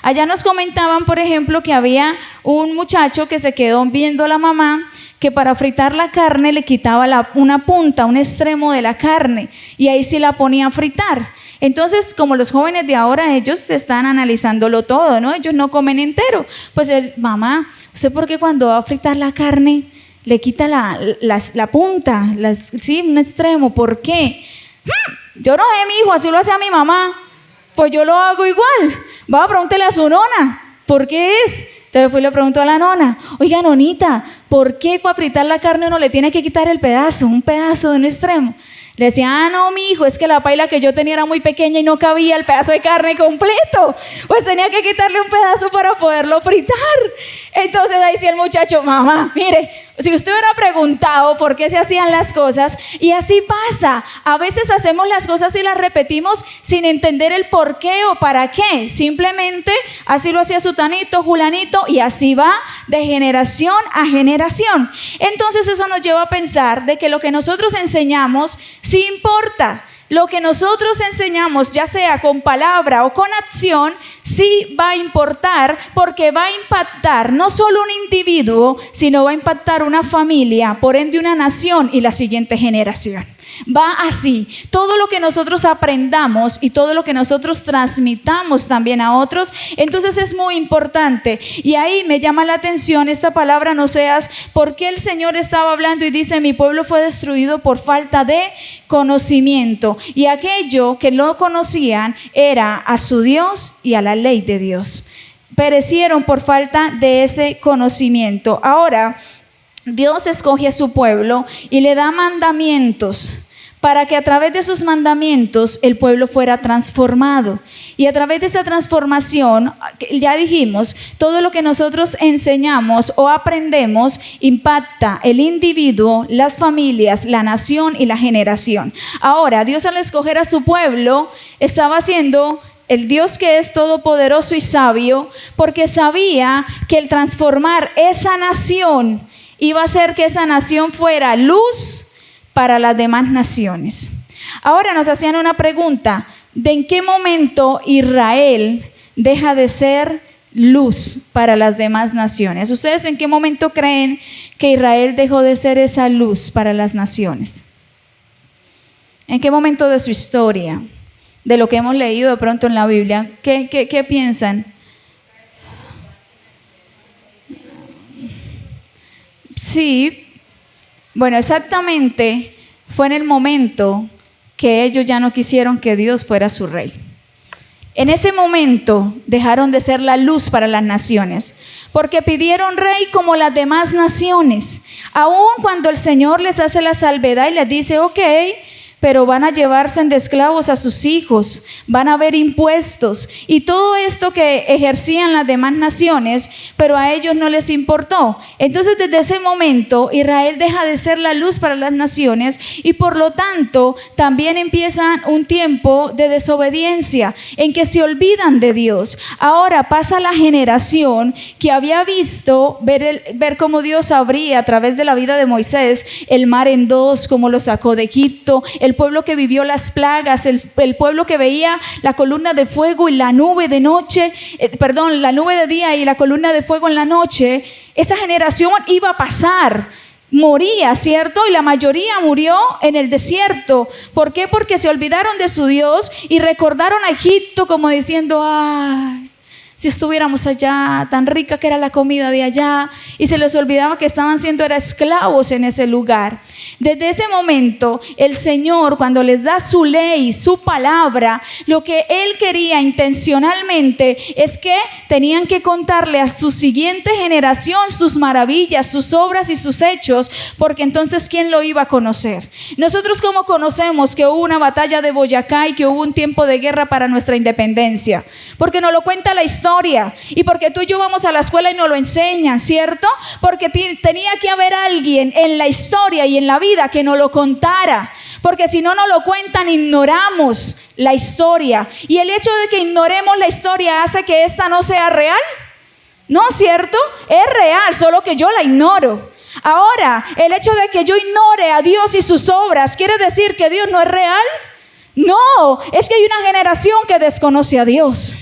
Allá nos comentaban, por ejemplo, que había un muchacho que se quedó viendo a la mamá que para fritar la carne le quitaba una punta, un extremo de la carne, y ahí sí la ponía a fritar. Entonces, como los jóvenes de ahora, ellos están analizándolo todo, ¿no? Ellos no comen entero. Pues mamá, ¿usted por qué cuando va a fritar la carne le quita la punta, sí, un extremo? ¿Por qué? Yo no sé, mi hijo, así lo hacía mi mamá. Pues yo lo hago igual. Va, pregúntele a su nona, ¿por qué es? Entonces fui y le pregunto a la nona, oiga, nonita, ¿por qué para fritar la carne uno le tiene que quitar un pedazo de un extremo? Le decía, no, mi hijo, es que la paila que yo tenía era muy pequeña y no cabía el pedazo de carne completo. Pues tenía que quitarle un pedazo para poderlo fritar. Entonces ahí sí el muchacho, mamá, mire, si usted hubiera preguntado por qué se hacían las cosas, y así pasa. A veces hacemos las cosas y las repetimos sin entender el por qué o para qué. Simplemente así lo hacía sutanito, julanito, y así va de generación a generación. Entonces eso nos lleva a pensar de que lo que nosotros enseñamos sí importa. Lo que nosotros enseñamos, ya sea con palabra o con acción, sí va a importar, porque va a impactar no solo un individuo, sino va a impactar una familia, por ende una nación y la siguiente generación. Va así. Todo lo que nosotros aprendamos y todo lo que nosotros transmitamos también a otros, entonces es muy importante. Y ahí me llama la atención esta palabra, no seas, porque el Señor estaba hablando y dice, mi pueblo fue destruido por falta de conocimiento. Y aquello que no conocían era a su Dios y a la ley de Dios. Perecieron por falta de ese conocimiento. Ahora, Dios escoge a su pueblo y le da mandamientos para que a través de sus mandamientos el pueblo fuera transformado. Y a través de esa transformación, ya dijimos, todo lo que nosotros enseñamos o aprendemos impacta el individuo, las familias, la nación y la generación. Ahora, Dios al escoger a su pueblo estaba haciendo el Dios que es todopoderoso y sabio, porque sabía que el transformar esa nación iba a hacer que esa nación fuera luz para las demás naciones. Ahora nos hacían una pregunta, ¿de en qué momento Israel deja de ser luz para las demás naciones? ¿Ustedes en qué momento creen que Israel dejó de ser esa luz para las naciones? ¿En qué momento de su historia? De lo que hemos leído de pronto en la Biblia. ¿Qué piensan? Sí, bueno, exactamente fue en el momento que ellos ya no quisieron que Dios fuera su rey. En ese momento dejaron de ser la luz para las naciones, porque pidieron rey como las demás naciones. Aun cuando el Señor les hace la salvedad y les dice, ok, pero van a llevarse de esclavos a sus hijos, van a haber impuestos y todo esto que ejercían las demás naciones, pero a ellos no les importó. Entonces desde ese momento Israel deja de ser la luz para las naciones y por lo tanto también empiezan un tiempo de desobediencia en que se olvidan de Dios. Ahora pasa la generación que había visto ver cómo Dios abría a través de la vida de Moisés el mar en dos, cómo lo sacó de Egipto, el pueblo que vivió las plagas, el pueblo que veía la columna de fuego y la nube de noche, la nube de día y la columna de fuego en la noche. Esa generación iba a pasar, moría, ¿cierto? Y la mayoría murió en el desierto. ¿Por qué? Porque se olvidaron de su Dios y recordaron a Egipto como diciendo, ay, si estuviéramos allá, tan rica que era la comida de allá, y se les olvidaba que estaban siendo esclavos en ese lugar. Desde ese momento, el Señor, cuando les da su ley, su palabra, lo que Él quería intencionalmente es que tenían que contarle a su siguiente generación sus maravillas, sus obras y sus hechos, porque entonces ¿quién lo iba a conocer? Nosotros, ¿cómo conocemos que hubo una batalla de Boyacá y que hubo un tiempo de guerra para nuestra independencia? Porque nos lo cuenta la historia y porque tú y yo vamos a la escuela y nos lo enseñan, ¿cierto? Porque tenía que haber alguien en la historia y en la vida que nos lo contara, porque si no nos lo cuentan ignoramos la historia, y el hecho de que ignoremos la historia hace que esta no sea real. No, ¿cierto? Es real, solo que yo la ignoro. Ahora, el hecho de que yo ignore a Dios y sus obras, ¿quiere decir que Dios no es real? No, es que hay una generación que desconoce a Dios.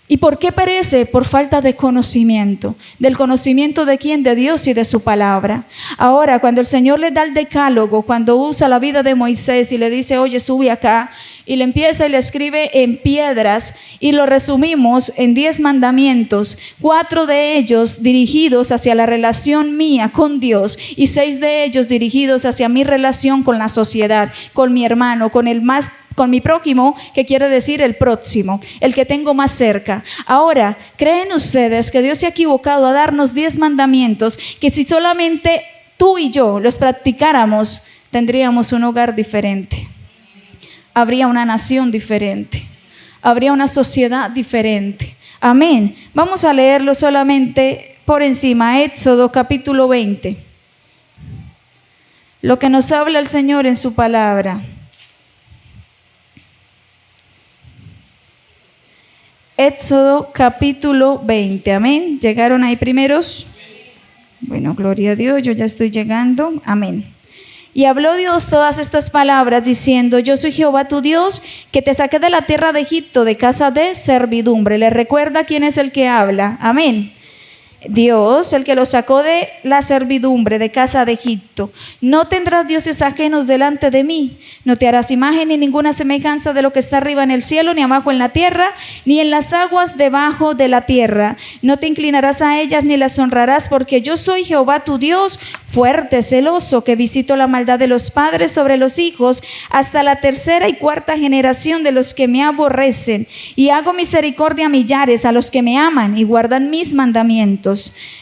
¿Y por qué perece? Por falta de conocimiento. ¿Del conocimiento de quién? De Dios y de su palabra. Ahora, cuando el Señor le da el decálogo, cuando usa la vida de Moisés y le dice, oye, sube acá, y le empieza y le escribe en piedras, y lo resumimos en 10 mandamientos, 4 de ellos dirigidos hacia la relación mía con Dios, y 6 de ellos dirigidos hacia mi relación con la sociedad, con mi hermano, con mi prójimo, que quiere decir el próximo, el que tengo más cerca. Ahora, ¿creen ustedes que Dios se ha equivocado a darnos 10 mandamientos que si solamente tú y yo los practicáramos, tendríamos un hogar diferente? Habría una nación diferente, habría una sociedad diferente. Amén. Vamos a leerlo solamente por encima, Éxodo capítulo 20. Lo que nos habla el Señor en su palabra. Éxodo capítulo 20, amén. ¿Llegaron ahí primeros? Bueno, gloria a Dios, yo ya estoy llegando, amén. Y habló Dios todas estas palabras diciendo, yo soy Jehová tu Dios, que te saqué de la tierra de Egipto, de casa de servidumbre. ¿Le recuerda quién es el que habla? Amén. Dios, el que lo sacó de la servidumbre, de casa de Egipto. No tendrás dioses ajenos delante de mí. No te harás imagen ni ninguna semejanza de lo que está arriba en el cielo, ni abajo en la tierra, ni en las aguas debajo de la tierra. No te inclinarás a ellas ni las honrarás, porque yo soy Jehová tu Dios, fuerte, celoso, que visito la maldad de los padres sobre los hijos, hasta la 3ª y 4ª generación de los que me aborrecen. Y hago misericordia a millares, a los que me aman y guardan mis mandamientos.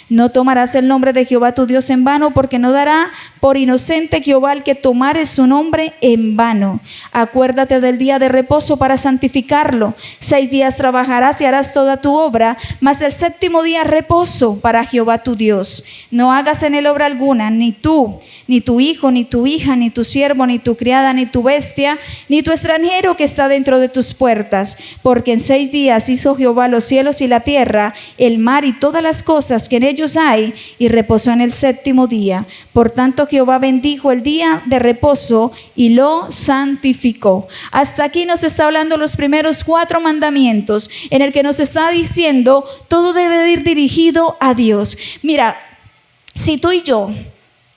No tomarás el nombre de Jehová tu Dios en vano, porque no dará por inocente Jehová el que tomare su nombre en vano. Acuérdate del día de reposo para santificarlo. 6 días trabajarás y harás toda tu obra, mas el 7º día reposo para Jehová tu Dios. No hagas en él obra alguna, ni tú, ni tu hijo, ni tu hija, ni tu siervo, ni tu criada, ni tu bestia, ni tu extranjero que está dentro de tus puertas. Porque en 6 días hizo Jehová los cielos y la tierra, el mar y todas las cosas que en ellos hay, y reposó en el 7º día. Por tanto, Jehová bendijo el día de reposo y lo santificó. Hasta aquí nos está hablando los primeros 4 mandamientos, en el que nos está diciendo todo debe ir dirigido a Dios. Mira, si tú y yo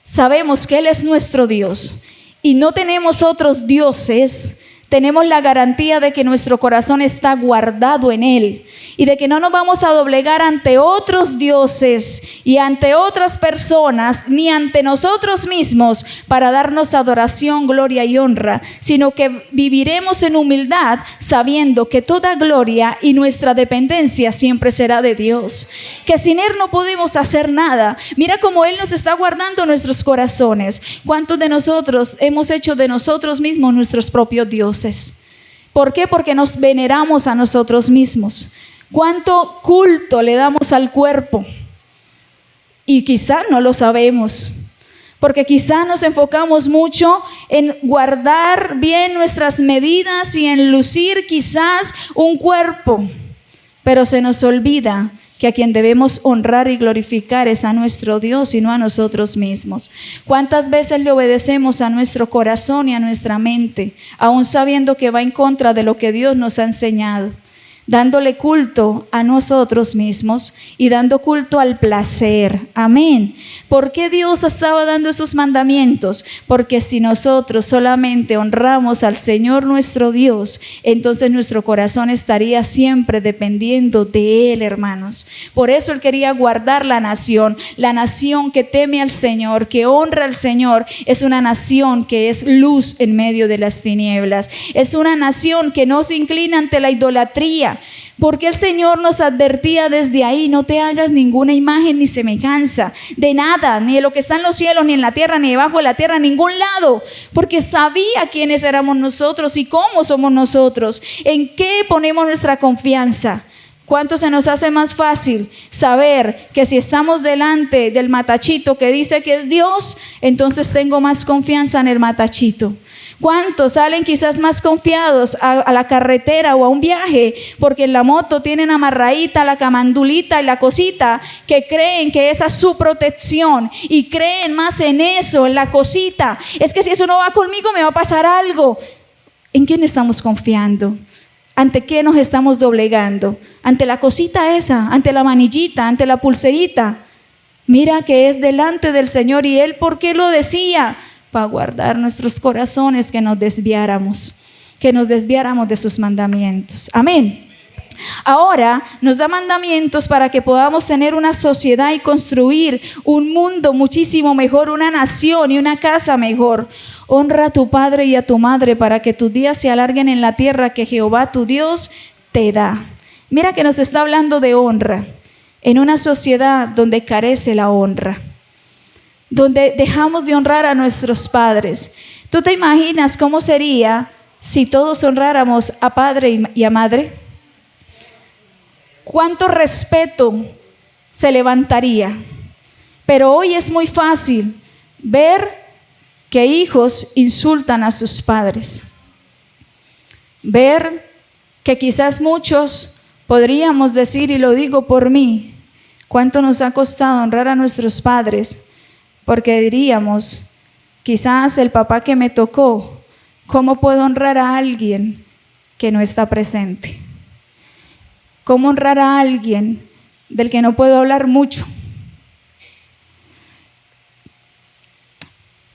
sabemos que Él es nuestro Dios y no tenemos otros dioses, tenemos la garantía de que nuestro corazón está guardado en Él y de que no nos vamos a doblegar ante otros dioses y ante otras personas ni ante nosotros mismos para darnos adoración, gloria y honra, sino que viviremos en humildad sabiendo que toda gloria y nuestra dependencia siempre será de Dios, que sin Él no podemos hacer nada. Mira cómo Él nos está guardando nuestros corazones. ¿Cuántos de nosotros hemos hecho de nosotros mismos nuestros propios dioses? ¿Por qué? Porque nos veneramos a nosotros mismos. ¿Cuánto culto le damos al cuerpo? Y quizá no lo sabemos, porque quizá nos enfocamos mucho en guardar bien nuestras medidas y en lucir quizás un cuerpo, pero se nos olvida que a quien debemos honrar y glorificar es a nuestro Dios y no a nosotros mismos. ¿Cuántas veces le obedecemos a nuestro corazón y a nuestra mente, aún sabiendo que va en contra de lo que Dios nos ha enseñado? Dándole culto a nosotros mismos y dando culto al placer. Amén. ¿Por qué Dios estaba dando esos mandamientos? Porque si nosotros solamente honramos al Señor nuestro Dios, entonces nuestro corazón estaría siempre dependiendo de Él, hermanos. Por eso Él quería guardar la nación que teme al Señor, que honra al Señor. Es una nación que es luz en medio de las tinieblas. Es una nación que no se inclina ante la idolatría. Porque el Señor nos advertía desde ahí: no te hagas ninguna imagen ni semejanza de nada, ni de lo que está en los cielos, ni en la tierra, ni debajo de la tierra, en ningún lado. Porque sabía quiénes éramos nosotros y cómo somos nosotros, en qué ponemos nuestra confianza. ¿Cuánto se nos hace más fácil saber que si estamos delante del matachito que dice que es Dios, entonces tengo más confianza en el matachito? ¿Cuántos salen quizás más confiados a la carretera o a un viaje porque en la moto tienen amarradita la camandulita y la cosita, que creen que esa es su protección y creen más en eso, en la cosita? Es que si eso no va conmigo me va a pasar algo. ¿En quién estamos confiando? ¿Ante qué nos estamos doblegando? Ante la cosita esa, ante la manillita, ante la pulserita. Mira que es delante del Señor, y Él, ¿por qué lo decía? Para guardar nuestros corazones, que nos desviáramos de sus mandamientos. Amén. Ahora nos da mandamientos para que podamos tener una sociedad y construir un mundo muchísimo mejor, una nación y una casa mejor. Honra a tu padre y a tu madre para que tus días se alarguen en la tierra que Jehová tu Dios te da. Mira que nos está hablando de honra en una sociedad donde carece la honra, donde dejamos de honrar a nuestros padres. ¿Tú te imaginas cómo sería si todos honráramos a padre y a madre? ¿Cuánto respeto se levantaría? Pero hoy es muy fácil ver que hijos insultan a sus padres. Ver que quizás muchos podríamos decir, y lo digo por mí, cuánto nos ha costado honrar a nuestros padres, porque diríamos, quizás el papá que me tocó, ¿cómo puedo honrar a alguien que no está presente? ¿Cómo honrar a alguien del que no puedo hablar mucho?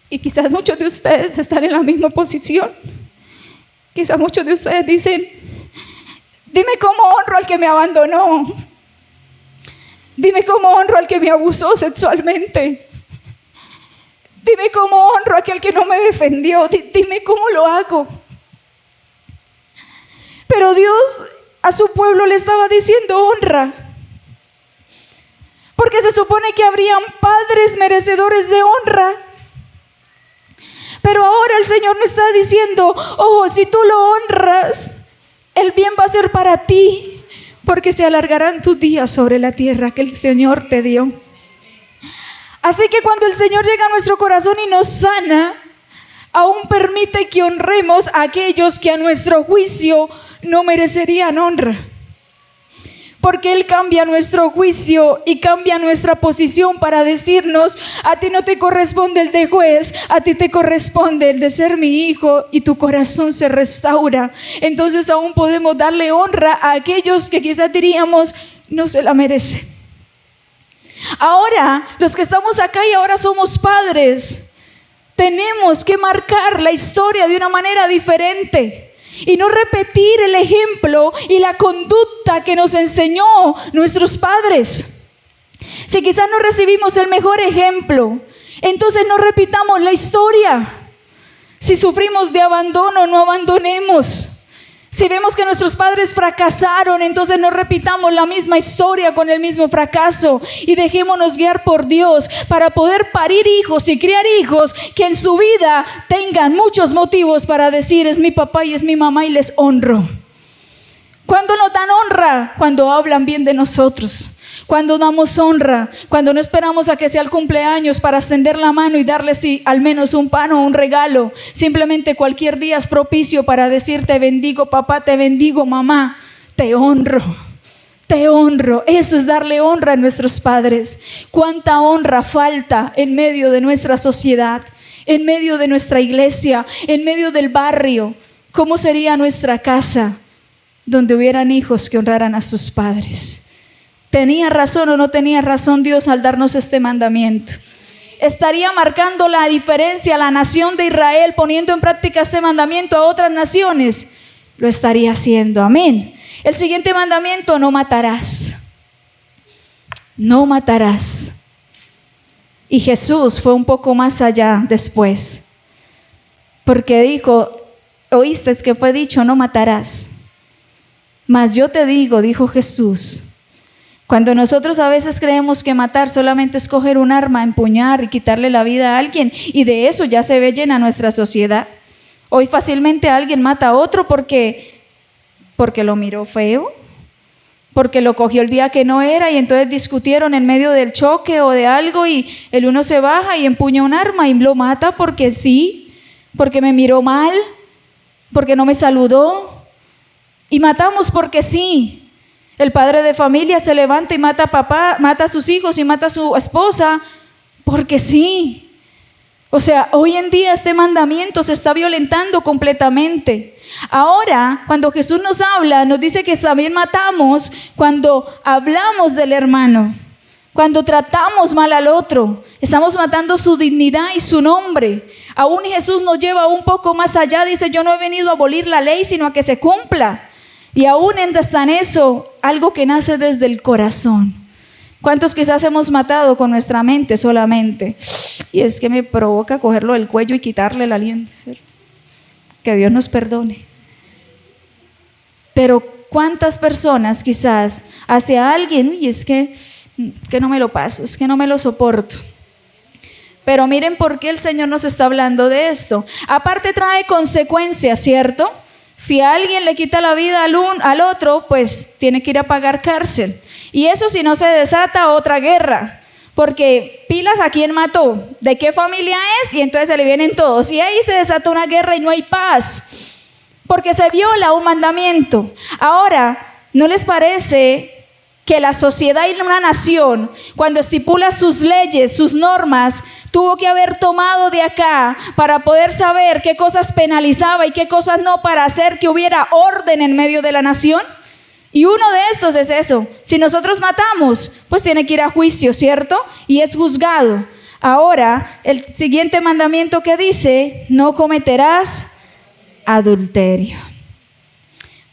Y quizás muchos de ustedes están en la misma posición. Quizás muchos de ustedes dicen, dime cómo honro al que me abandonó. Dime cómo honro al que me abusó sexualmente. Dime cómo honro a aquel que no me defendió. Dime cómo lo hago. Pero Dios a su pueblo le estaba diciendo honra, porque se supone que habrían padres merecedores de honra. Pero ahora el Señor me está diciendo, ojo, si tú lo honras, el bien va a ser para ti, porque se alargarán tus días sobre la tierra que el Señor te dio. Así que cuando el Señor llega a nuestro corazón y nos sana, aún permite que honremos a aquellos que a nuestro juicio no merecerían honra. Porque Él cambia nuestro juicio y cambia nuestra posición para decirnos, a ti no te corresponde el de juez, a ti te corresponde el de ser mi hijo, y tu corazón se restaura. Entonces aún podemos darle honra a aquellos que quizás diríamos, no se la merecen. Ahora, los que estamos acá y ahora somos padres, tenemos que marcar la historia de una manera diferente y no repetir el ejemplo y la conducta que nos enseñó nuestros padres. Si quizás no recibimos el mejor ejemplo, entonces no repitamos la historia. Si sufrimos de abandono, no abandonemos. Si vemos que nuestros padres fracasaron, entonces no repitamos la misma historia con el mismo fracaso, y dejémonos guiar por Dios para poder parir hijos y criar hijos que en su vida tengan muchos motivos para decir, es mi papá y es mi mamá y les honro. ¿Cuándo nos dan honra? Cuando hablan bien de nosotros. Cuando damos honra, cuando no esperamos a que sea el cumpleaños para extender la mano y darles al menos un pan o un regalo. Simplemente cualquier día es propicio para decir, te bendigo papá, te bendigo mamá, te honro. Te honro. Eso es darle honra a nuestros padres. Cuánta honra falta en medio de nuestra sociedad, en medio de nuestra iglesia, en medio del barrio. ¿Cómo sería nuestra casa donde hubieran hijos que honraran a sus padres? ¿Tenía razón o no tenía razón Dios al darnos este mandamiento? ¿Estaría marcando la diferencia la nación de Israel poniendo en práctica este mandamiento a otras naciones? Lo estaría haciendo, amén. El siguiente mandamiento, no matarás. No matarás. Y Jesús fue un poco más allá después, porque dijo, oíste que fue dicho, no matarás. Mas yo te digo, dijo Jesús, cuando nosotros a veces creemos que matar solamente es coger un arma, empuñar y quitarle la vida a alguien, y de eso ya se ve llena nuestra sociedad. Hoy fácilmente alguien mata a otro porque lo miró feo, porque lo cogió el día que no era, y entonces discutieron en medio del choque o de algo, y el uno se baja y empuña un arma y lo mata porque sí, porque me miró mal, porque no me saludó, y matamos porque sí. El padre de familia se levanta y mata a papá, mata a sus hijos y mata a su esposa porque sí. O sea, hoy en día este mandamiento se está violentando completamente. Ahora, cuando Jesús nos habla, nos dice que también matamos cuando hablamos del hermano, cuando tratamos mal al otro. Estamos matando su dignidad y su nombre. Aún Jesús nos lleva un poco más allá. Dice, yo no he venido a abolir la ley, sino a que se cumpla. Y aún está en eso, algo que nace desde el corazón. ¿Cuántos quizás hemos matado con nuestra mente solamente? Y es que me provoca cogerlo del cuello y quitarle el aliento, ¿cierto? Que Dios nos perdone. Pero ¿cuántas personas quizás hacia alguien, y es que no me lo paso, es que no me lo soporto? Pero miren por qué el Señor nos está hablando de esto. Aparte trae consecuencias, ¿cierto? Si a alguien le quita la vida al otro, pues tiene que ir a pagar cárcel. Y eso si no se desata otra guerra. Porque pilas a quién mató, de qué familia es, y entonces se le vienen todos. Y ahí se desata una guerra y no hay paz. Porque se viola un mandamiento. Ahora, ¿no les parece que la sociedad y una nación, cuando estipula sus leyes, sus normas, tuvo que haber tomado de acá para poder saber qué cosas penalizaba y qué cosas no, para hacer que hubiera orden en medio de la nación? Y uno de estos es eso: si nosotros matamos, pues tiene que ir a juicio, ¿cierto? Y es juzgado. Ahora, el siguiente mandamiento que dice, no cometerás adulterio.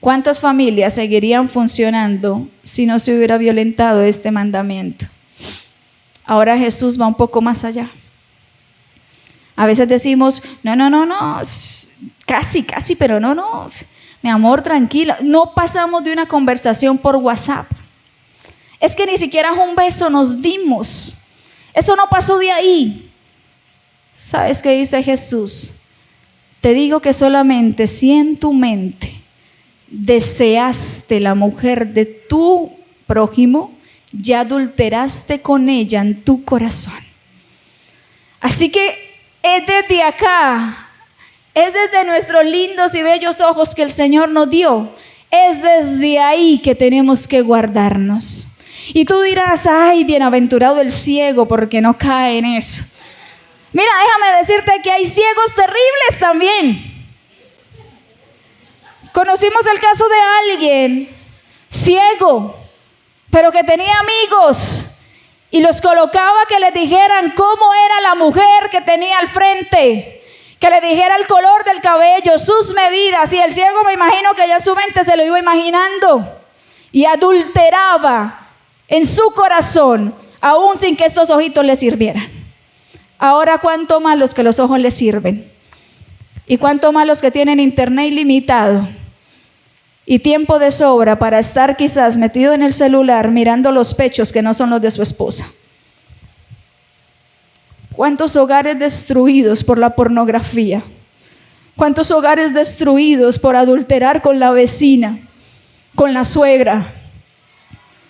¿Cuántas familias seguirían funcionando si no se hubiera violentado este mandamiento? Ahora Jesús va un poco más allá. A veces decimos, no, casi, pero no, mi amor, tranquila. No pasamos de una conversación por WhatsApp. Es que ni siquiera un beso nos dimos. Eso no pasó de ahí. ¿Sabes qué dice Jesús? Te digo que solamente si en tu mente deseaste la mujer de tu prójimo, ya adulteraste con ella en tu corazón. Así que es desde acá, es desde nuestros lindos y bellos ojos que el Señor nos dio, es desde ahí que tenemos que guardarnos. Y tú dirás, ay, bienaventurado el ciego porque no cae en eso. Mira, déjame decirte que hay ciegos terribles también. Conocimos el caso de alguien ciego, pero que tenía amigos y los colocaba que les dijeran cómo era la mujer que tenía al frente, que le dijera el color del cabello, sus medidas, y el ciego, me imagino que ya en su mente se lo iba imaginando, y adulteraba en su corazón, aún sin que estos ojitos le sirvieran. Ahora, ¿cuánto más los que los ojos les sirven? ¿Y cuánto más los que tienen internet ilimitado y tiempo de sobra para estar quizás metido en el celular mirando los pechos que no son los de su esposa? ¿Cuántos hogares destruidos por la pornografía? ¿Cuántos hogares destruidos por adulterar con la vecina, con la suegra?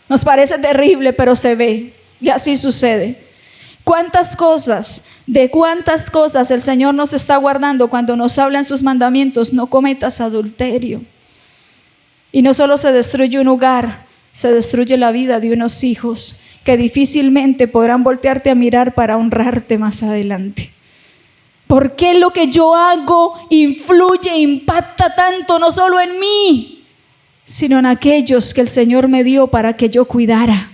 Nos parece terrible, pero se ve, y así sucede. ¿Cuántas cosas el Señor nos está guardando cuando nos habla en sus mandamientos? No cometas adulterio. Y no solo se destruye un hogar, se destruye la vida de unos hijos que difícilmente podrán voltearte a mirar para honrarte más adelante. ¿Por qué lo que yo hago influye, impacta tanto, no solo en mí, sino en aquellos que el Señor me dio para que yo cuidara?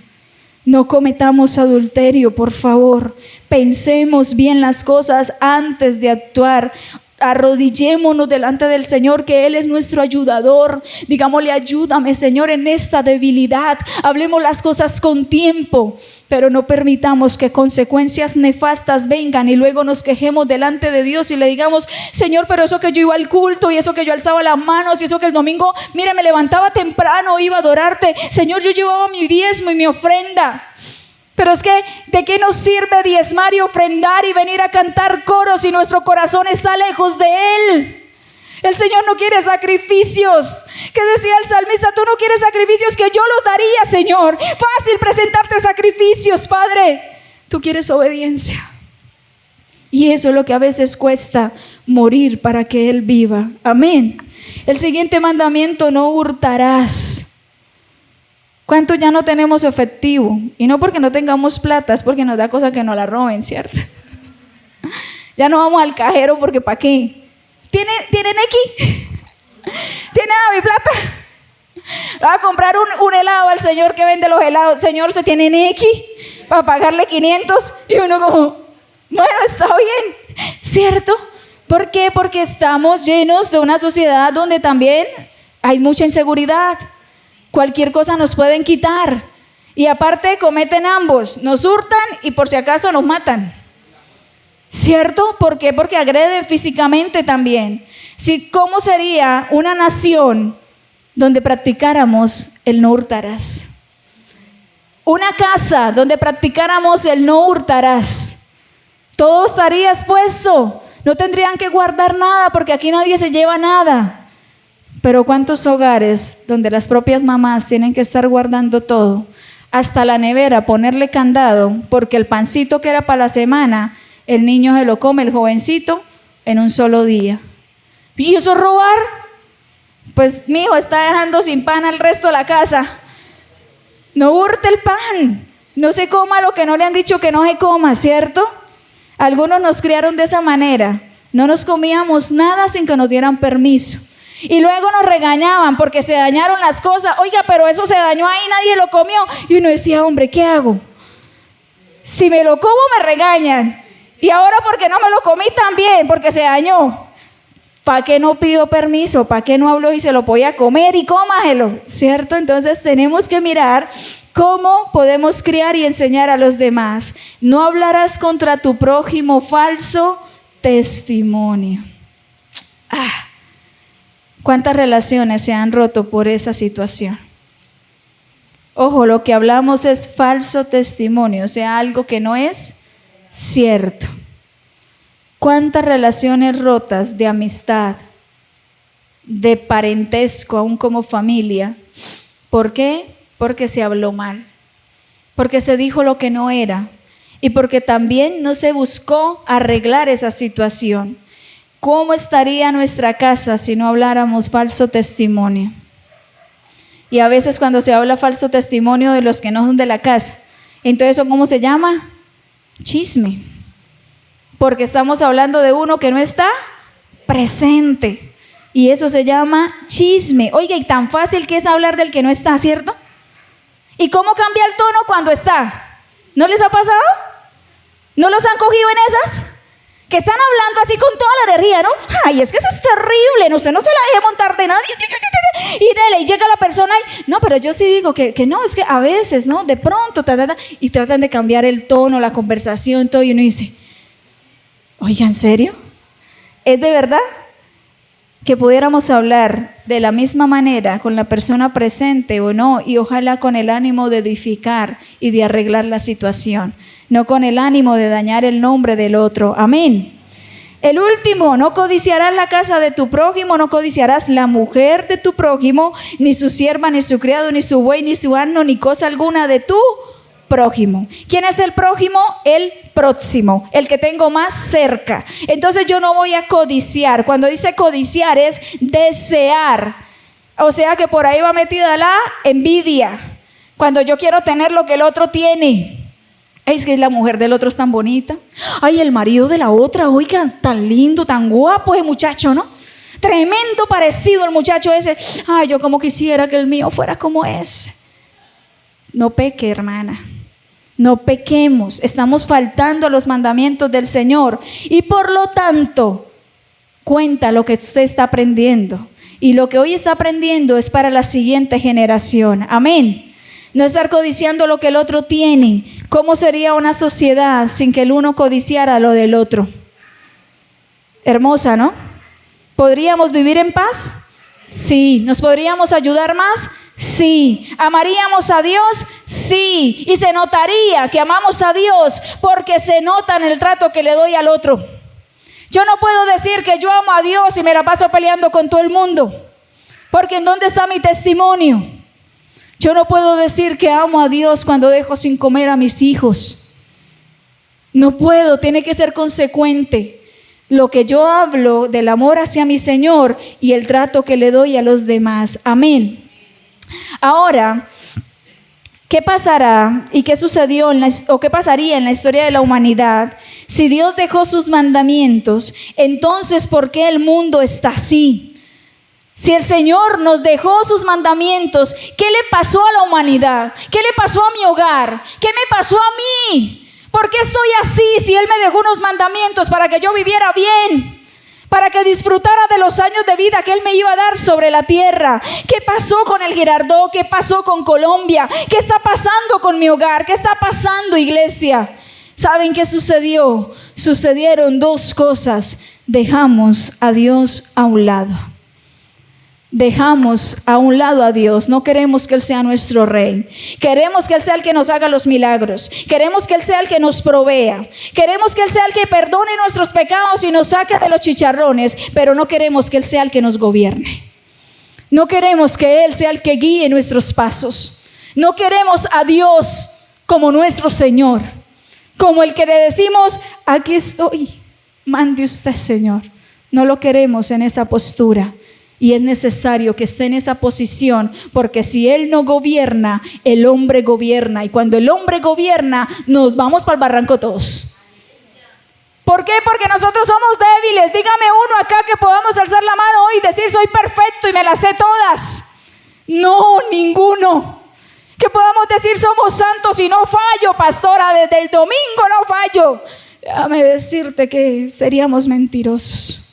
No cometamos adulterio, por favor. Pensemos bien las cosas antes de actuar. Arrodillémonos delante del Señor, que Él es nuestro ayudador. Digámosle, ayúdame, Señor, en esta debilidad. Hablemos las cosas con tiempo, pero no permitamos que consecuencias nefastas vengan y luego nos quejemos delante de Dios y le digamos, Señor, pero eso que yo iba al culto y eso que yo alzaba las manos y eso que el domingo, mira, me levantaba temprano, iba a adorarte. Señor, yo llevaba mi diezmo y mi ofrenda. Pero es que, ¿de qué nos sirve diezmar y ofrendar y venir a cantar coros si nuestro corazón está lejos de Él? El Señor no quiere sacrificios. ¿Qué decía el salmista? Tú no quieres sacrificios, que yo los daría, Señor. Fácil presentarte sacrificios, Padre. Tú quieres obediencia. Y eso es lo que a veces cuesta, morir para que Él viva. Amén. El siguiente mandamiento, no hurtarás. ¿Cuánto ya no tenemos efectivo? Y no porque no tengamos plata, es porque nos da cosa que nos la roben, ¿cierto? Ya no vamos al cajero porque ¿para qué? ¿Tiene Nequi? ¿Tiene mi plata? Va a comprar un helado al señor que vende los helados. Señor, ¿se tiene Nequi para pagarle 500? Y uno como, bueno, está bien, ¿cierto? ¿Por qué? Porque estamos llenos de una sociedad donde también hay mucha inseguridad. Cualquier cosa nos pueden quitar. Y aparte cometen ambos, nos hurtan y por si acaso nos matan. ¿Cierto? ¿Por qué? Porque agreden físicamente también. Sí, ¿cómo sería una nación donde practicáramos el no hurtarás? Una casa donde practicáramos el no hurtarás. Todo estaría expuesto. No tendrían que guardar nada porque aquí nadie se lleva nada. Pero ¿cuántos hogares donde las propias mamás tienen que estar guardando todo? Hasta la nevera, ponerle candado, porque el pancito que era para la semana, el niño se lo come, el jovencito, en un solo día. ¿Y eso es robar? Pues mi hijo está dejando sin pan al resto de la casa. No hurte el pan, no se coma lo que no le han dicho que no se coma, ¿cierto? Algunos nos criaron de esa manera, no nos comíamos nada sin que nos dieran permiso. Y luego nos regañaban porque se dañaron las cosas. Oiga, pero eso se dañó ahí, nadie lo comió. Y uno decía, hombre, ¿qué hago? Si me lo como me regañan. Y ahora porque no me lo comí también, porque se dañó. ¿Para qué no pido permiso? ¿Para qué no hablo y se lo voy a comer y cómaselo? ¿Cierto? Entonces tenemos que mirar cómo podemos criar y enseñar a los demás. No hablarás contra tu prójimo falso testimonio. ¿Cuántas relaciones se han roto por esa situación? Ojo, lo que hablamos es falso testimonio, o sea, algo que no es cierto. ¿Cuántas relaciones rotas de amistad, de parentesco, aún como familia? ¿Por qué? Porque se habló mal, porque se dijo lo que no era y porque también no se buscó arreglar esa situación. ¿Cómo estaría nuestra casa si no habláramos falso testimonio? Y a veces cuando se habla falso testimonio de los que no son de la casa, entonces ¿cómo se llama? Chisme. Porque estamos hablando de uno que no está presente. Y eso se llama chisme. Oiga, y tan fácil que es hablar del que no está, ¿cierto? ¿Y cómo cambia el tono cuando está? ¿No les ha pasado? ¿No los han cogido en esas? Que están hablando así con toda la energía, ¿no? Ay, es que eso es terrible, ¿no? Usted no se la deje montar de nadie. Y dele, y llega la persona y... No, pero yo sí digo que no, es que a veces, ¿no? De pronto, y tratan de cambiar el tono, la conversación, todo, y uno dice... Oiga, ¿en serio? ¿Es de verdad? Que pudiéramos hablar de la misma manera con la persona presente o no, y ojalá con el ánimo de edificar y de arreglar la situación, no con el ánimo de dañar el nombre del otro. Amén. El último, no codiciarás la casa de tu prójimo, no codiciarás la mujer de tu prójimo, ni su sierva, ni su criado, ni su buey, ni su asno, ni cosa alguna de tu prójimo. ¿Quién es el prójimo? El próximo, el que tengo más cerca. Entonces yo no voy a codiciar. Cuando dice codiciar es desear. O sea que por ahí va metida la envidia. Cuando yo quiero tener lo que el otro tiene. Es que la mujer del otro es tan bonita. Ay, el marido de la otra, oiga, tan lindo, tan guapo ese muchacho, ¿no? Tremendo parecido el muchacho ese. Ay, yo como quisiera que el mío fuera como ese. No peque, hermana. No pequemos, estamos faltando a los mandamientos del Señor y por lo tanto cuenta lo que usted está aprendiendo y lo que hoy está aprendiendo es para la siguiente generación. Amén. No estar codiciando lo que el otro tiene. ¿Cómo sería una sociedad sin que el uno codiciara lo del otro? Hermosa, ¿no? ¿Podríamos vivir en paz? Sí. ¿Nos podríamos ayudar más? Sí. ¿Amaríamos a Dios? Sí. Y se notaría que amamos a Dios porque se nota en el trato que le doy al otro. Yo no puedo decir que yo amo a Dios y me la paso peleando con todo el mundo, porque ¿en dónde está mi testimonio? Yo no puedo decir que amo a Dios cuando dejo sin comer a mis hijos. No puedo, tiene que ser consecuente lo que yo hablo del amor hacia mi Señor y el trato que le doy a los demás. Amén. Ahora, ¿Qué pasará y qué sucedió o qué pasaría en la historia de la humanidad si Dios dejó sus mandamientos? Entonces, ¿por qué el mundo está así? Si el Señor nos dejó sus mandamientos, ¿qué le pasó a la humanidad? ¿Qué le pasó a mi hogar? ¿Qué me pasó a mí? ¿Por qué estoy así si Él me dejó unos mandamientos para que yo viviera bien? Para que disfrutara de los años de vida que Él me iba a dar sobre la tierra. ¿Qué pasó con el Girardot? ¿Qué pasó con Colombia? ¿Qué está pasando con mi hogar? ¿Qué está pasando, iglesia? ¿Saben qué sucedió? Sucedieron dos cosas. Dejamos a Dios a un lado. Dejamos a un lado a Dios. No queremos que Él sea nuestro rey. Queremos que Él sea el que nos haga los milagros. Queremos que Él sea el que nos provea. Queremos que Él sea el que perdone nuestros pecados y nos saque de los chicharrones. Pero no queremos que Él sea el que nos gobierne. No queremos que Él sea el que guíe nuestros pasos. No queremos a Dios como nuestro Señor. Como el que le decimos, aquí estoy, mande usted, Señor. No lo queremos en esa postura. Y es necesario que esté en esa posición, porque si Él no gobierna, el hombre gobierna. Y cuando el hombre gobierna, nos vamos para el barranco todos. ¿Por qué? Porque nosotros somos débiles. Dígame uno acá que podamos alzar la mano hoy y decir, soy perfecto y me las sé todas. No, ninguno. Que podamos decir, somos santos y no fallo, pastora, desde el domingo no fallo. Déjame decirte que seríamos mentirosos.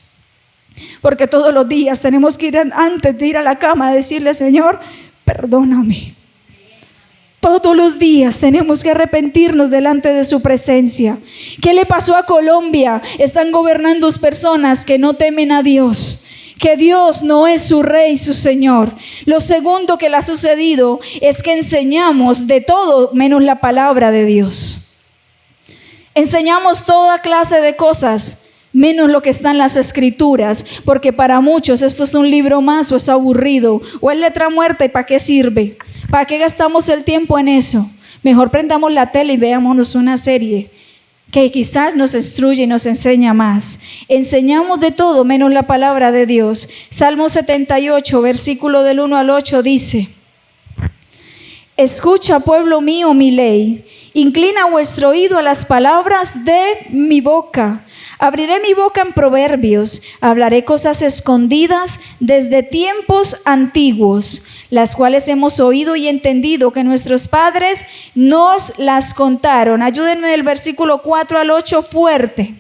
Porque todos los días tenemos que ir antes de ir a la cama a decirle, Señor, perdóname. Todos los días tenemos que arrepentirnos delante de su presencia. ¿Qué le pasó a Colombia? Están gobernando personas que no temen a Dios, que Dios no es su rey, su Señor. Lo segundo que le ha sucedido es que enseñamos de todo menos la palabra de Dios. Enseñamos toda clase de cosas menos lo que está en las escrituras, porque para muchos esto es un libro más, o es aburrido, o es letra muerta, ¿y para qué sirve? ¿Para qué gastamos el tiempo en eso? Mejor prendamos la tele y veámonos una serie que quizás nos instruye y nos enseña más. Enseñamos de todo menos la palabra de Dios. Salmo 78, versículo del 1 al 8 dice: escucha, pueblo mío, mi ley. Inclina vuestro oído a las palabras de mi boca. Abriré mi boca en proverbios, hablaré cosas escondidas desde tiempos antiguos, las cuales hemos oído y entendido que nuestros padres nos las contaron. Ayúdenme del versículo 4 al 8 fuerte.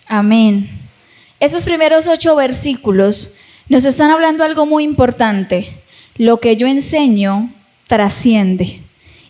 Amén. Esos primeros 8 versículos nos están hablando algo muy importante. Lo que yo enseño trasciende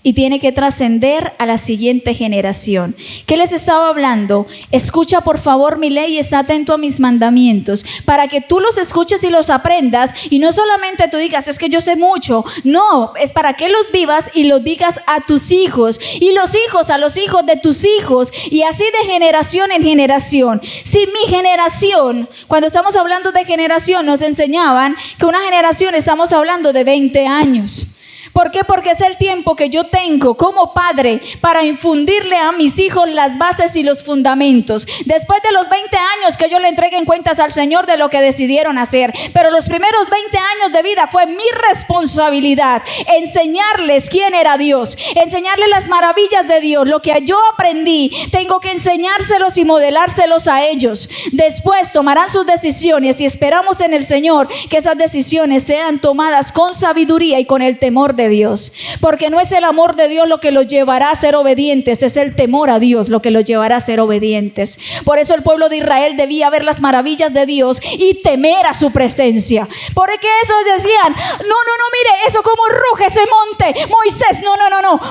y tiene que trascender a la siguiente generación. ¿Qué les estaba hablando? Escucha por favor mi ley y está atento a mis mandamientos, para que tú los escuches y los aprendas, y no solamente tú digas, es que yo sé mucho. No, es para que los vivas y los digas a tus hijos, y los hijos a los hijos de tus hijos, y así de generación en generación. Si mi generación, cuando estamos hablando de generación, nos enseñaban que una generación, estamos hablando de 20 años. ¿Por qué? Porque es el tiempo que yo tengo como padre para infundirle a mis hijos las bases y los fundamentos. Después de los 20 años que yo le entreguen cuentas al Señor de lo que decidieron hacer. Pero los primeros 20 años de vida fue mi responsabilidad enseñarles quién era Dios, enseñarles las maravillas de Dios. Lo que yo aprendí, tengo que enseñárselos y modelárselos a ellos. Después tomarán sus decisiones y esperamos en el Señor que esas decisiones sean tomadas con sabiduría y con el temor de de Dios. Porque no es el amor de Dios lo que los llevará a ser obedientes, es el temor a Dios lo que los llevará a ser obedientes. Por eso el pueblo de Israel debía ver las maravillas de Dios y temer a su presencia. Porque esos decían, no, mire, eso como ruge ese monte. Moisés, no,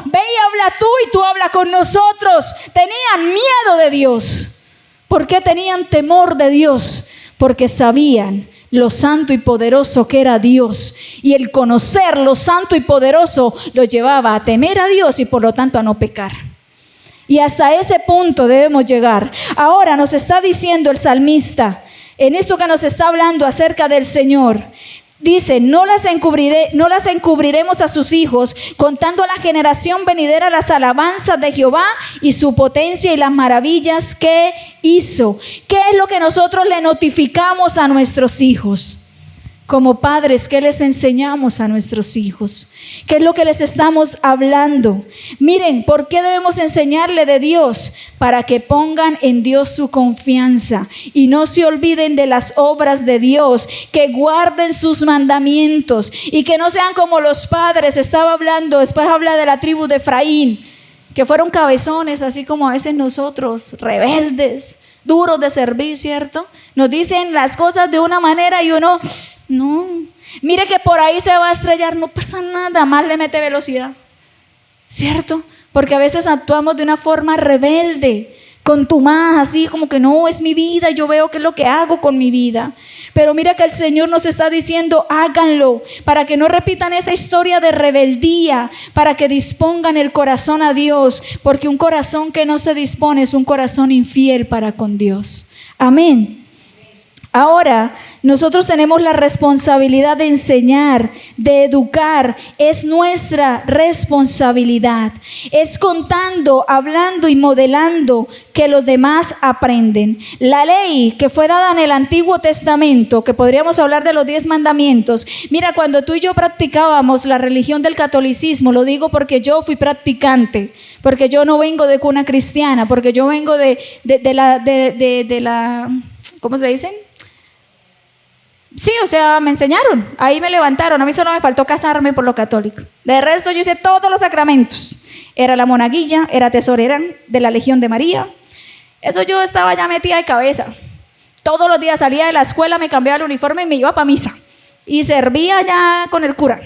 ve y habla tú y tú habla con nosotros. Tenían miedo de Dios. ¿Por qué tenían temor de Dios? Porque sabían lo santo y poderoso que era Dios. Y el conocer lo santo y poderoso los llevaba a temer a Dios y por lo tanto a no pecar. Y hasta ese punto debemos llegar. Ahora nos está diciendo el salmista, en esto que nos está hablando acerca del Señor, dice, no las encubriremos a sus hijos, contando a la generación venidera las alabanzas de Jehová y su potencia y las maravillas que hizo. ¿Qué es lo que nosotros le notificamos a nuestros hijos? Como padres, ¿qué les enseñamos a nuestros hijos? ¿Qué es lo que les estamos hablando? Miren, ¿por qué debemos enseñarle de Dios? Para que pongan en Dios su confianza y no se olviden de las obras de Dios, que guarden sus mandamientos y que no sean como los padres. Estaba hablando, después habla de la tribu de Efraín, que fueron cabezones, así como a veces nosotros, rebeldes, duros de servir, ¿cierto? Nos dicen las cosas de una manera y uno, no, mire que por ahí se va a estrellar, no pasa nada, más le mete velocidad, ¿cierto? Porque a veces actuamos de una forma rebelde, contumaz, así como que no, es mi vida, yo veo qué es lo que hago con mi vida. Pero mira que el Señor nos está diciendo, háganlo, para que no repitan esa historia de rebeldía, para que dispongan el corazón a Dios, porque un corazón que no se dispone es un corazón infiel para con Dios. Amén. Ahora, nosotros tenemos la responsabilidad de enseñar, de educar. Es nuestra responsabilidad. Es contando, hablando y modelando que los demás aprenden. La ley que fue dada en el Antiguo Testamento, que podríamos hablar de los 10 mandamientos. Mira, cuando tú y yo practicábamos la religión del catolicismo, lo digo porque yo fui practicante, porque yo no vengo de cuna cristiana, porque yo vengo de la, ¿cómo se dicen? Sí, o sea, me enseñaron, ahí me levantaron, a mí solo me faltó casarme por lo católico. De resto yo hice todos los sacramentos, era la monaguilla, era tesorera de la Legión de María, eso yo estaba ya metida de cabeza. Todos los días salía de la escuela, me cambiaba el uniforme y me iba para misa y servía ya con el cura.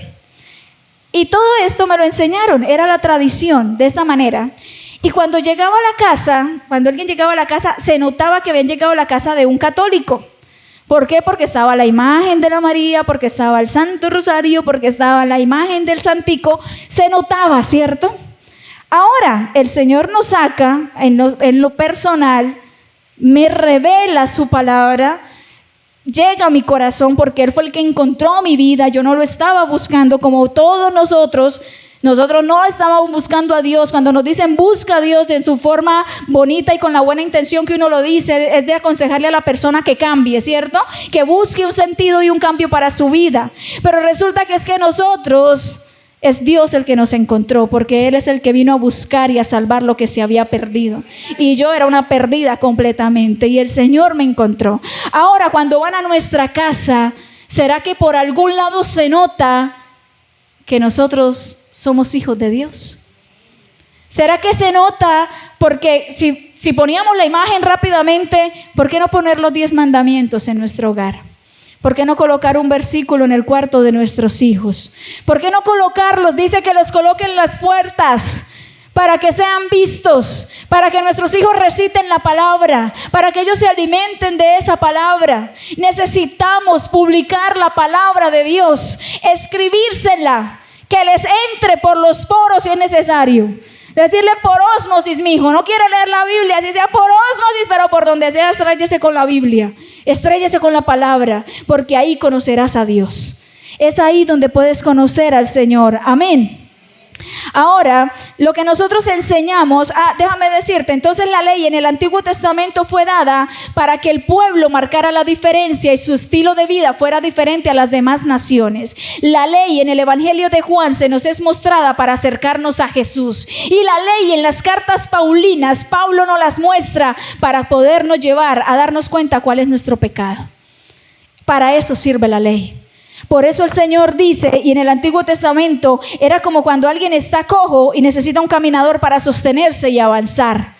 Y todo esto me lo enseñaron, era la tradición de esta manera. Y cuando llegaba a la casa, cuando alguien llegaba a la casa, se notaba que habían llegado a la casa de un católico. ¿Por qué? Porque estaba la imagen de la María, porque estaba el Santo Rosario, porque estaba la imagen del Santico. Se notaba, ¿cierto? Ahora, el Señor nos saca en lo personal, me revela su palabra, llega a mi corazón porque Él fue el que encontró mi vida. Yo no lo estaba buscando como todos nosotros. Nosotros no estábamos buscando a Dios. Cuando nos dicen busca a Dios en su forma bonita y con la buena intención que uno lo dice, es de aconsejarle a la persona que cambie, ¿cierto? Que busque un sentido y un cambio para su vida. Pero resulta que es que nosotros, es Dios el que nos encontró, porque Él es el que vino a buscar y a salvar lo que se había perdido. Y yo era una perdida completamente y el Señor me encontró. Ahora, cuando van a nuestra casa, ¿será que por algún lado se nota que nosotros somos hijos de Dios? ¿Será que se nota? Porque si poníamos la imagen rápidamente, ¿por qué no poner los 10 mandamientos en nuestro hogar? ¿Por qué no colocar un versículo en el cuarto de nuestros hijos? ¿Por qué no colocarlos? Dice que los coloquen en las puertas para que sean vistos, para que nuestros hijos reciten la palabra, para que ellos se alimenten de esa palabra. Necesitamos publicar la palabra de Dios, escribírsela, que les entre por los poros si es necesario. Decirle por ósmosis, mi hijo, no quiere leer la Biblia, así sea por ósmosis, pero por donde sea, estréllese con la Biblia, estréllese con la palabra, porque ahí conocerás a Dios. Es ahí donde puedes conocer al Señor. Amén. Ahora, lo que nosotros enseñamos, déjame decirte, entonces la ley en el Antiguo Testamento fue dada para que el pueblo marcara la diferencia y su estilo de vida fuera diferente a las demás naciones. La ley en el Evangelio de Juan se nos es mostrada para acercarnos a Jesús. Y la ley en las cartas paulinas, Pablo nos las muestra para podernos llevar a darnos cuenta cuál es nuestro pecado. Para eso sirve la ley. Por eso el Señor dice, y en el Antiguo Testamento era como cuando alguien está cojo y necesita un caminador para sostenerse y avanzar.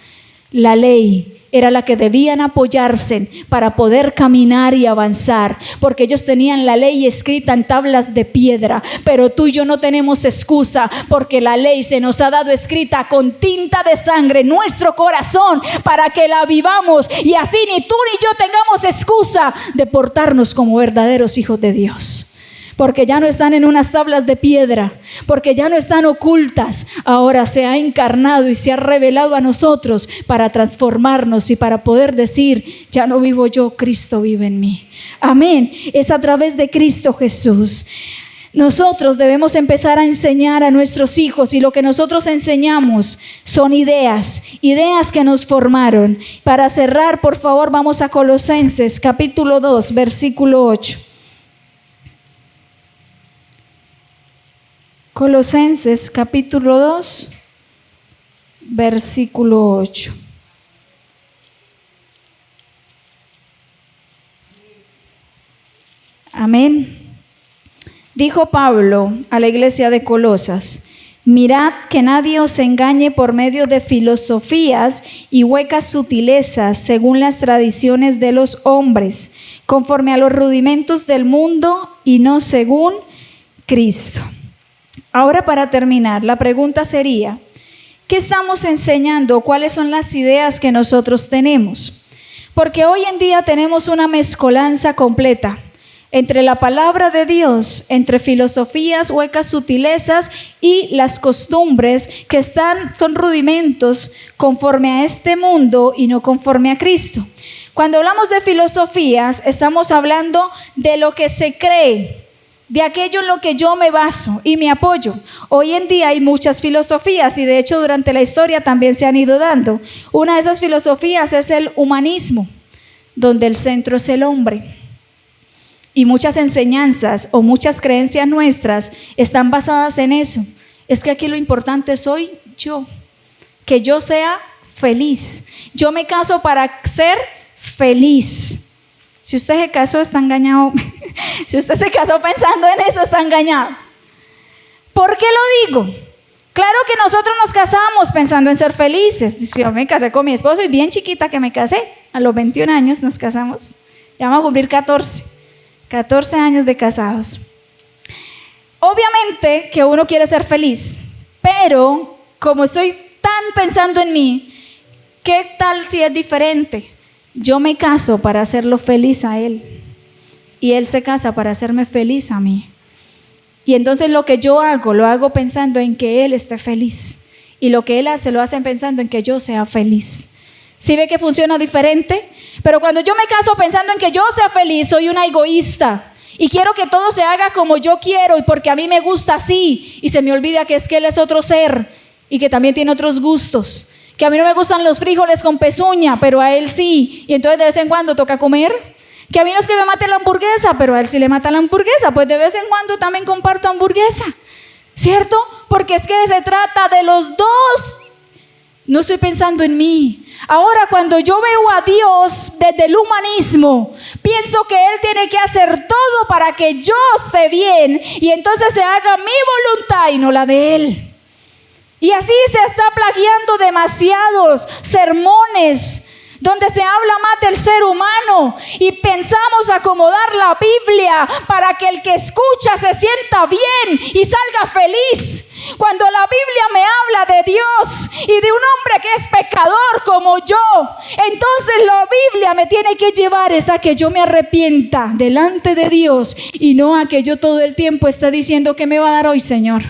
La ley era la que debían apoyarse para poder caminar y avanzar, porque ellos tenían la ley escrita en tablas de piedra. Pero tú y yo no tenemos excusa, porque la ley se nos ha dado escrita con tinta de sangre en nuestro corazón para que la vivamos, y así ni tú ni yo tengamos excusa de portarnos como verdaderos hijos de Dios. Porque ya no están en unas tablas de piedra, porque ya no están ocultas. Ahora se ha encarnado y se ha revelado a nosotros para transformarnos y para poder decir: ya no vivo yo, Cristo vive en mí. Amén. Es a través de Cristo Jesús. Nosotros debemos empezar a enseñar a nuestros hijos, y lo que nosotros enseñamos son ideas que nos formaron. Para cerrar, por favor, vamos a Colosenses capítulo 2, versículo 8. Colosenses capítulo 2, versículo 8. Amén. Dijo Pablo a la iglesia de Colosas: mirad que nadie os engañe por medio de filosofías y huecas sutilezas, según las tradiciones de los hombres, conforme a los rudimentos del mundo y no según Cristo. Ahora, para terminar, la pregunta sería: ¿qué estamos enseñando? ¿Cuáles son las ideas que nosotros tenemos? Porque hoy en día tenemos una mezcolanza completa entre la palabra de Dios, entre filosofías, huecas sutilezas y las costumbres que son rudimentos conforme a este mundo y no conforme a Cristo. Cuando hablamos de filosofías, estamos hablando de lo que se cree, de aquello en lo que yo me baso y me apoyo. Hoy en día hay muchas filosofías, y de hecho durante la historia también se han ido dando. Una de esas filosofías es el humanismo, donde el centro es el hombre. Y muchas enseñanzas o muchas creencias nuestras están basadas en eso. Es que aquí lo importante soy yo, que yo sea feliz. Yo me caso para ser feliz. Si usted se casó, está engañado. Si usted se casó pensando en eso, está engañado. ¿Por qué lo digo? Claro que nosotros nos casamos pensando en ser felices. Yo me casé con mi esposo y bien chiquita que me casé. A los 21 años nos casamos. Ya vamos a cumplir 14 años de casados. Obviamente que uno quiere ser feliz, pero como estoy tan pensando en mí, ¿qué tal si es diferente? Yo me caso para hacerlo feliz a él, y él se casa para hacerme feliz a mí. Y entonces lo que yo hago, lo hago pensando en que él esté feliz, y lo que él hace, lo hacen pensando en que yo sea feliz. ¿Sí ve que funciona diferente? Pero cuando yo me caso pensando en que yo sea feliz, soy una egoísta y quiero que todo se haga como yo quiero y porque a mí me gusta así, y se me olvida que es que él es otro ser y que también tiene otros gustos. Que a mí no me gustan los frijoles con pezuña, pero a él sí, y entonces de vez en cuando toca comer. Que a mí no es que me mate la hamburguesa, pero a él sí le mata la hamburguesa, pues de vez en cuando también comparto hamburguesa, ¿cierto? Porque es que se trata de los dos. No estoy pensando en mí. Ahora, cuando yo veo a Dios desde el humanismo, pienso que Él tiene que hacer todo para que yo esté bien, y entonces se haga mi voluntad y no la de Él. Y así se está plagiando demasiados sermones donde se habla más del ser humano, y pensamos acomodar la Biblia para que el que escucha se sienta bien y salga feliz, cuando la Biblia me habla de Dios y de un hombre que es pecador como yo. Entonces la Biblia me tiene que llevar es a que yo me arrepienta delante de Dios, y no a que yo todo el tiempo esté diciendo: ¿qué me va a dar hoy, Señor?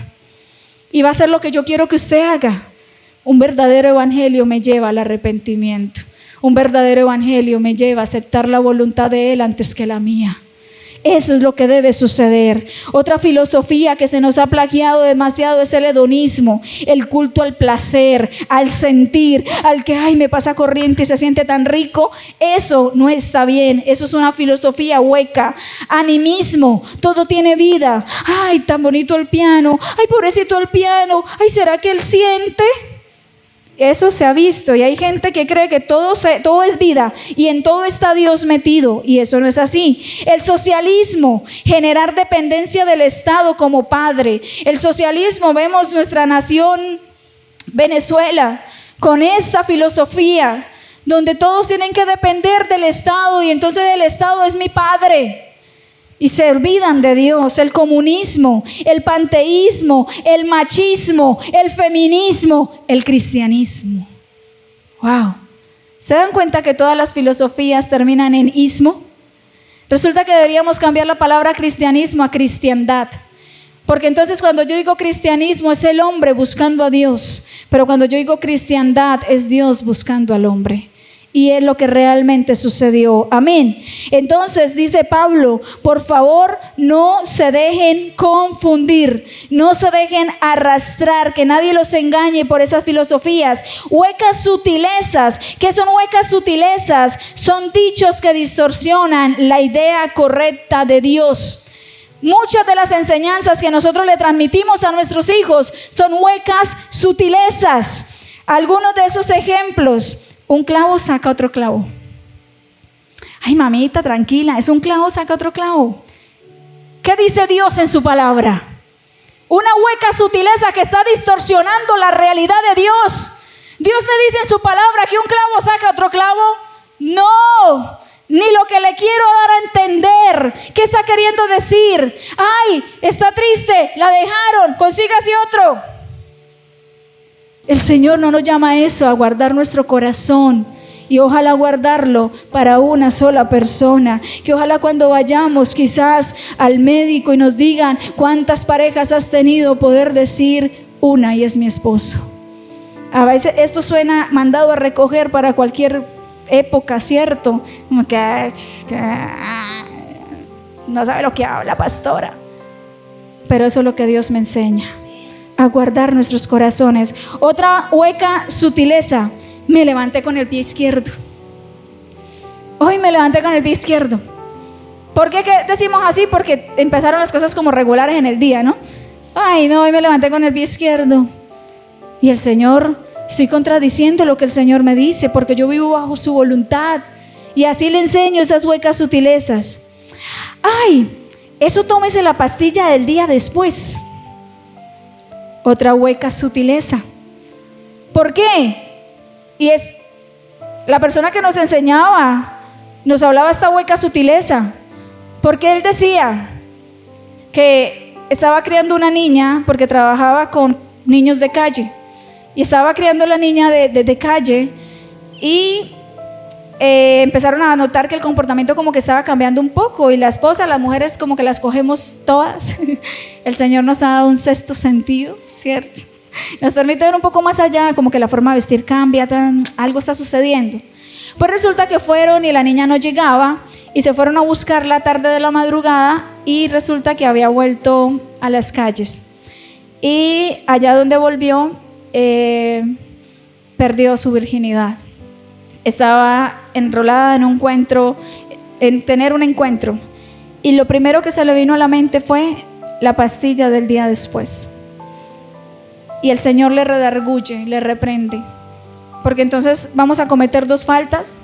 Y va a hacer lo que yo quiero que usted haga. Un verdadero evangelio me lleva al arrepentimiento. Un verdadero evangelio me lleva a aceptar la voluntad de Él antes que la mía. Eso es lo que debe suceder. Otra filosofía que se nos ha plagiado demasiado es el hedonismo, el culto al placer, al sentir, al que me pasa corriente y se siente tan rico. Eso no está bien. Eso es una filosofía hueca. Animismo, todo tiene vida. Tan bonito el piano. Pobrecito el piano. ¿Será que él siente? Eso se ha visto y hay gente que cree que todo es vida y en todo está Dios metido y eso no es así. El socialismo, generar dependencia del Estado como padre. El socialismo, vemos nuestra nación Venezuela con esta filosofía donde todos tienen que depender del Estado y entonces el Estado es mi padre. Y se olvidan de Dios. El comunismo, el panteísmo, el machismo, el feminismo, el cristianismo. Wow. ¿Se dan cuenta que todas las filosofías terminan en ismo? Resulta que deberíamos cambiar la palabra cristianismo a cristiandad. Porque entonces cuando yo digo cristianismo es el hombre buscando a Dios. Pero cuando yo digo cristiandad es Dios buscando al hombre. Y es lo que realmente sucedió. Amén. Entonces dice Pablo, por favor no se dejen confundir, no se dejen arrastrar, que nadie los engañe por esas filosofías. Huecas sutilezas. ¿Qué son huecas sutilezas? Son dichos que distorsionan la idea correcta de Dios. Muchas de las enseñanzas que nosotros le transmitimos a nuestros hijos son huecas sutilezas. Algunos de esos ejemplos: un clavo saca otro clavo. Ay, mamita, tranquila, es un clavo saca otro clavo. ¿Qué dice Dios en su palabra? Una hueca sutileza que está distorsionando la realidad de Dios. Dios me dice en su palabra que un clavo saca otro clavo. No, ni lo que le quiero dar a entender. ¿Qué está queriendo decir? Ay, está triste, la dejaron, consígase otro. El Señor no nos llama a eso, a guardar nuestro corazón. Y ojalá guardarlo para una sola persona. Que ojalá cuando vayamos quizás al médico y nos digan cuántas parejas has tenido, poder decir una y es mi esposo. A veces esto suena mandado a recoger para cualquier época, ¿cierto? Como que no sabe lo que habla, pastora. Pero eso es lo que Dios me enseña, a guardar nuestros corazones. Otra hueca sutileza: me levanté con el pie izquierdo. Hoy me levanté con el pie izquierdo. ¿Por qué decimos así? Porque empezaron las cosas como regulares en el día, ¿no? Ay, no, hoy me levanté con el pie izquierdo. Y el Señor, estoy contradiciendo lo que el Señor me dice, porque yo vivo bajo su voluntad. Y así le enseño esas huecas sutilezas. Ay, eso tómese la pastilla del día después. Otra hueca sutileza. ¿Por qué? Y es la persona que nos enseñaba, nos hablaba esta hueca sutileza, porque él decía que estaba criando una niña, porque trabajaba con niños de calle, y estaba criando la niña de calle, y empezaron a notar que el comportamiento como que estaba cambiando un poco, y la esposa, las mujeres como que las cogemos todas. El Señor nos ha dado un sexto sentido, ¿cierto? Nos permite ver un poco más allá, como que la forma de vestir cambia, algo está sucediendo. Pues resulta que fueron y la niña no llegaba y se fueron a buscarla tarde de la madrugada y resulta que había vuelto a las calles. Y allá donde volvió, perdió su virginidad. Estaba enrolada en tener un encuentro. Y lo primero que se le vino a la mente fue la pastilla del día después. Y el Señor le redarguye, le reprende. Porque entonces vamos a cometer dos faltas: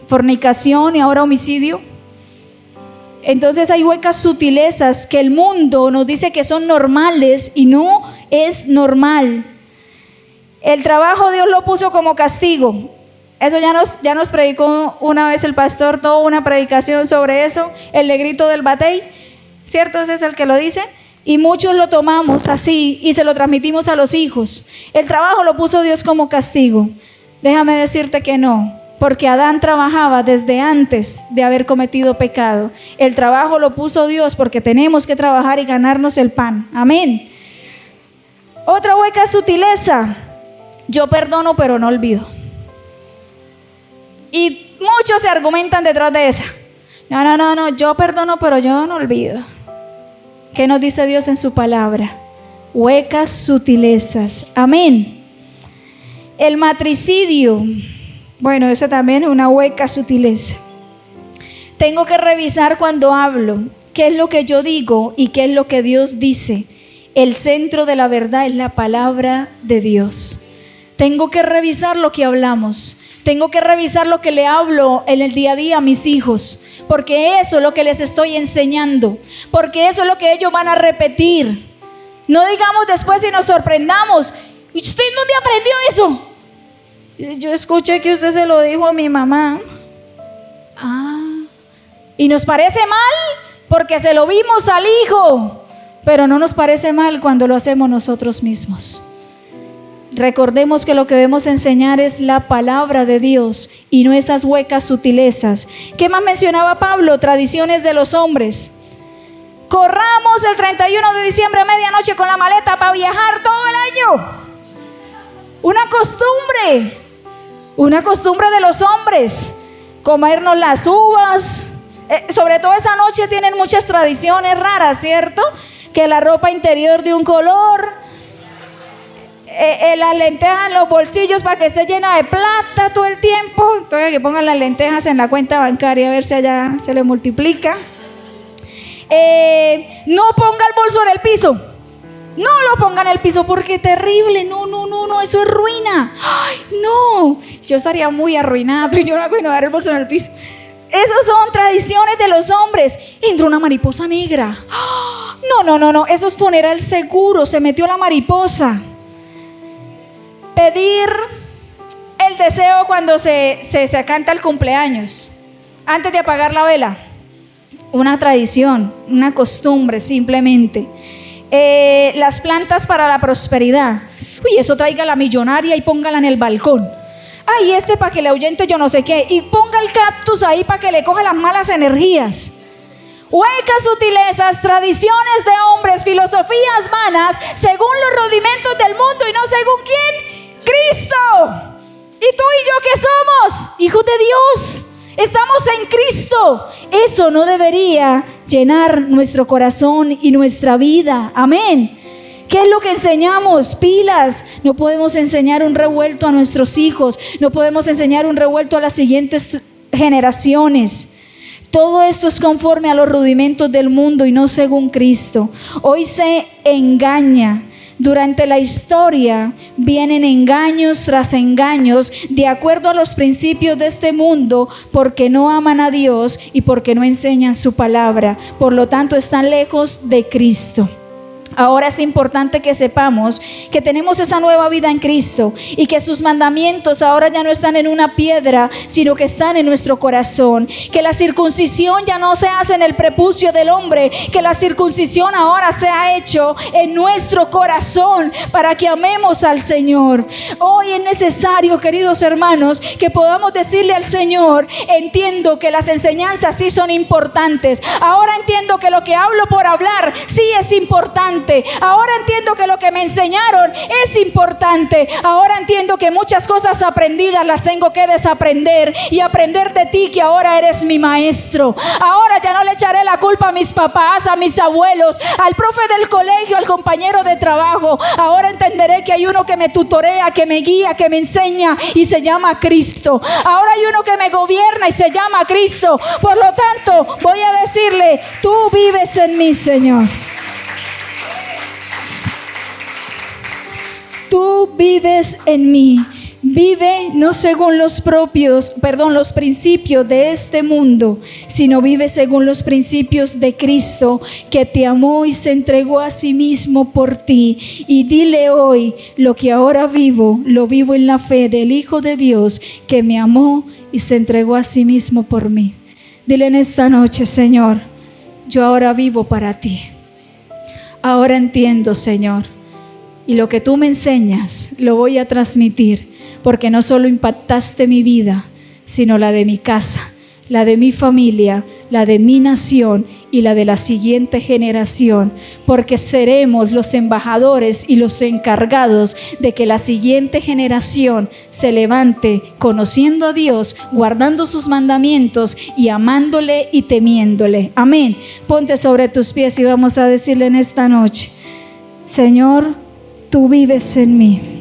fornicación y ahora homicidio. Entonces hay huecas sutilezas que el mundo nos dice que son normales y no es normal. El trabajo Dios lo puso como castigo. Eso ya nos predicó una vez el pastor, toda una predicación sobre eso, el negrito del batey, ¿cierto? Ese es el que lo dice. Y muchos lo tomamos así y se lo transmitimos a los hijos. El trabajo lo puso Dios como castigo. Déjame decirte que no, porque Adán trabajaba desde antes de haber cometido pecado. El trabajo lo puso Dios porque tenemos que trabajar y ganarnos el pan. Amén. Otra hueca sutileza: yo perdono pero no olvido. Y muchos se argumentan detrás de esa. No, yo perdono pero yo no olvido. ¿Qué nos dice Dios en su palabra? Huecas sutilezas. Amén. El matricidio. Bueno, eso también es una hueca sutileza. Tengo que revisar cuando hablo qué es lo que yo digo y qué es lo que Dios dice. El centro de la verdad es la palabra de Dios. tengo que revisar lo que hablamos. Tengo que revisar lo que le hablo en el día a día a mis hijos, porque eso es lo que les estoy enseñando, porque eso es lo que ellos van a repetir. No digamos después y nos sorprendamos: ¿y usted dónde aprendió eso? Yo escuché que usted se lo dijo a mi mamá. Y nos parece mal porque se lo vimos al hijo, pero no nos parece mal cuando lo hacemos nosotros mismos. Recordemos que lo que debemos enseñar es la palabra de Dios y no esas huecas sutilezas. ¿Qué más mencionaba Pablo? Tradiciones de los hombres. Corramos el 31 de diciembre a medianoche con la maleta para viajar todo el año. Una costumbre de los hombres. Comernos las uvas. Sobre todo esa noche tienen muchas tradiciones raras, ¿cierto? Que la ropa interior de un color, las lentejas en los bolsillos para que esté llena de plata todo el tiempo. Entonces que pongan las lentejas en la cuenta bancaria a ver si allá se le multiplica. No ponga el bolso en el piso. No lo ponga en el piso porque es terrible. No, eso es ruina. Ay, no, yo estaría muy arruinada, pero yo no hago dar el bolso en el piso. Esas son tradiciones de los hombres. Entró una mariposa negra. No, eso es funeral seguro. Se metió la mariposa. Pedir el deseo cuando se canta el cumpleaños, antes de apagar la vela. Una tradición, una costumbre simplemente. Las plantas para la prosperidad. Uy, eso traiga la millonaria y póngala en el balcón. Ay, para que le ahuyente yo no sé qué. Y ponga el cactus ahí para que le coja las malas energías. Huecas sutilezas, tradiciones de hombres, filosofías vanas, según los rudimentos del mundo y no según ¿quién? Cristo. ¿Y tú y yo qué somos? Hijos de Dios. Estamos en Cristo. Eso no debería llenar nuestro corazón y nuestra vida. Amén. ¿Qué es lo que enseñamos? Pilas. No podemos enseñar un revuelto a nuestros hijos. No podemos enseñar un revuelto a las siguientes generaciones. Todo esto es conforme a los rudimentos del mundo y no según Cristo. Hoy se engaña. Durante la historia vienen engaños tras engaños de acuerdo a los principios de este mundo, porque no aman a Dios y porque no enseñan su palabra. Por lo tanto, están lejos de Cristo. Ahora es importante que sepamos que tenemos esa nueva vida en Cristo y que sus mandamientos ahora ya no están en una piedra, sino que están en nuestro corazón. Que la circuncisión ya no se hace en el prepucio del hombre, que la circuncisión ahora se ha hecho en nuestro corazón para que amemos al Señor. Hoy es necesario, queridos hermanos, que podamos decirle al Señor: entiendo que las enseñanzas sí son importantes. Ahora entiendo que lo que hablo por hablar sí es importante. Ahora entiendo que lo que me enseñaron es importante. Ahora entiendo que muchas cosas aprendidas las tengo que desaprender y aprender de ti, que ahora eres mi maestro. Ahora ya no le echaré la culpa a mis papás, a mis abuelos, al profe del colegio, al compañero de trabajo. Ahora entenderé que hay uno que me tutorea, que me guía, que me enseña y se llama Cristo. Ahora hay uno que me gobierna y se llama Cristo. Por lo tanto, voy a decirle: tú vives en mí, Señor. Tú vives en mí. Vive no según los principios de este mundo, sino vive según los principios de Cristo, que te amó y se entregó a sí mismo por ti. Y dile hoy: lo que ahora vivo, lo vivo en la fe del Hijo de Dios, que me amó y se entregó a sí mismo por mí. Dile en esta noche: Señor, yo ahora vivo para ti. Ahora entiendo, Señor. Y lo que tú me enseñas lo voy a transmitir, porque no solo impactaste mi vida, sino la de mi casa, la de mi familia, la de mi nación y la de la siguiente generación, porque seremos los embajadores y los encargados de que la siguiente generación se levante conociendo a Dios, guardando sus mandamientos y amándole y temiéndole. Amén. Ponte sobre tus pies y vamos a decirle en esta noche: Señor, tú vives en mí.